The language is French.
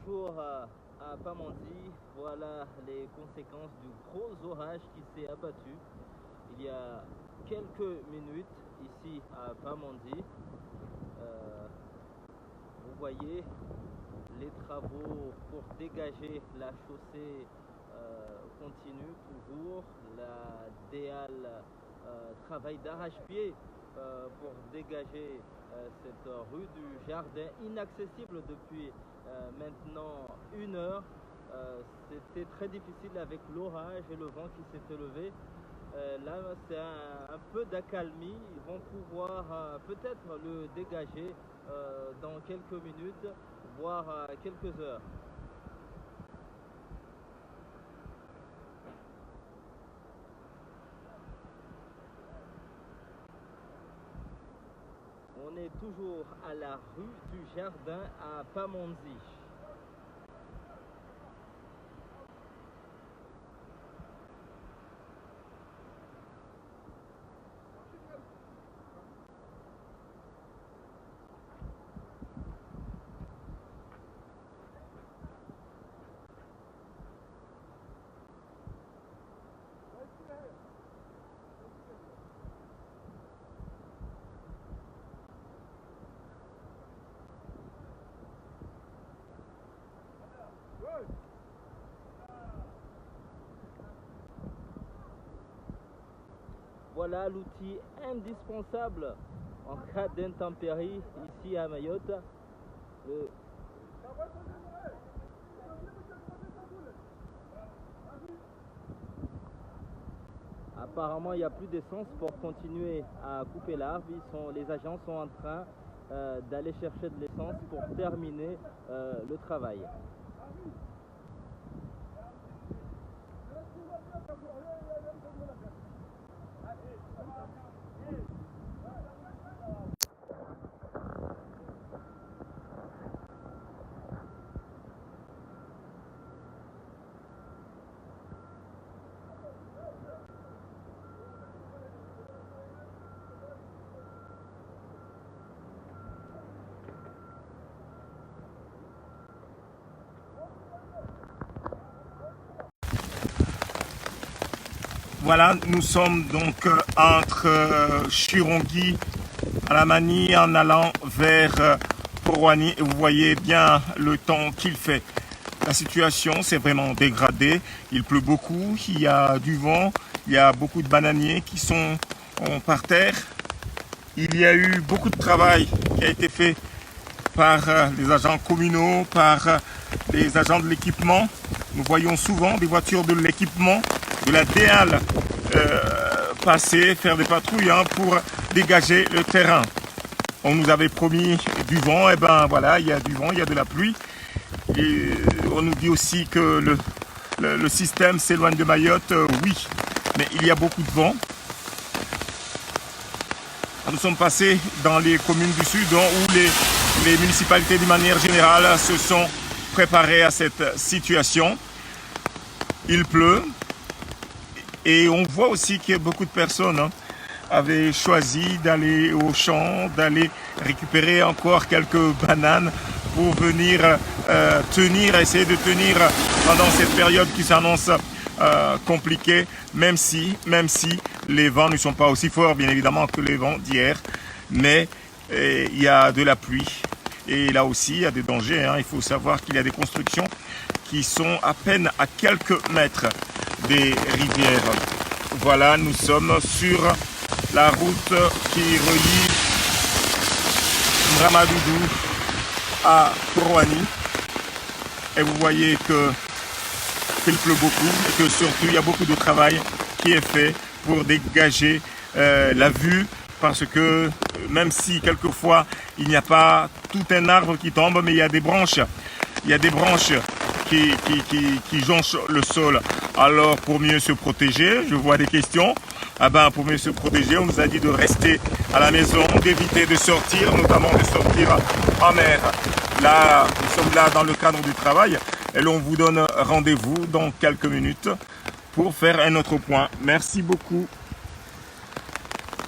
toujours à Pamandzi. Voilà les conséquences du gros orage qui s'est abattu il y a quelques minutes ici à Pamandzi. Vous voyez les travaux pour dégager la chaussée continuent toujours. La DEAL travaille d'arrache-pied pour dégager cette rue du Jardin, inaccessible depuis maintenant 1 heure. C'était très difficile avec l'orage et le vent qui s'était levé. Là, c'est un peu d'accalmie. Ils vont pouvoir peut-être le dégager dans quelques minutes, voire quelques heures. On est toujours à la rue du Jardin à Pamandzi. Voilà l'outil indispensable en cas d'intempérie ici à Mayotte. Apparemment, il n'y a plus d'essence pour continuer à couper l'arbre. Les agents sont en train d'aller chercher de l'essence pour terminer le travail. Voilà, nous sommes donc entre Chirongui à la Manie en allant vers Porwani et vous voyez bien le temps qu'il fait. La situation s'est vraiment dégradée, il pleut beaucoup, il y a du vent, il y a beaucoup de bananiers qui sont par terre. Il y a eu beaucoup de travail qui a été fait par les agents communaux, par les agents de l'équipement. Nous voyons souvent des voitures de l'équipement de la DEAL passer, faire des patrouilles pour dégager le terrain. On nous avait promis du vent, et ben voilà, il y a du vent, il y a de la pluie. Et on nous dit aussi que le système s'éloigne de Mayotte, oui, mais il y a beaucoup de vent. Nous sommes passés dans les communes du Sud où les municipalités de manière générale se sont préparées à cette situation. Il pleut. Et on voit aussi que beaucoup de personnes avaient choisi d'aller au champ, d'aller récupérer encore quelques bananes pour venir essayer de tenir pendant cette période qui s'annonce compliquée, même si les vents ne sont pas aussi forts, bien évidemment, que les vents d'hier. Mais il y a de la pluie et là aussi, il y a des dangers. Il faut savoir qu'il y a des constructions qui sont à peine à quelques mètres des rivières. Voilà, nous sommes sur la route qui relie Mramadoudou à Porwani et vous voyez qu'il pleut beaucoup et que surtout il y a beaucoup de travail qui est fait pour dégager la vue, parce que même si quelquefois il n'y a pas tout un arbre qui tombe, mais il y a des branches qui jonchent le sol. Alors pour mieux se protéger, je vois des questions. Pour mieux se protéger, on nous a dit de rester à la maison, d'éviter de sortir, notamment de sortir en mer. Là, nous sommes là dans le cadre du travail et l'on vous donne rendez-vous dans quelques minutes pour faire un autre point. Merci beaucoup.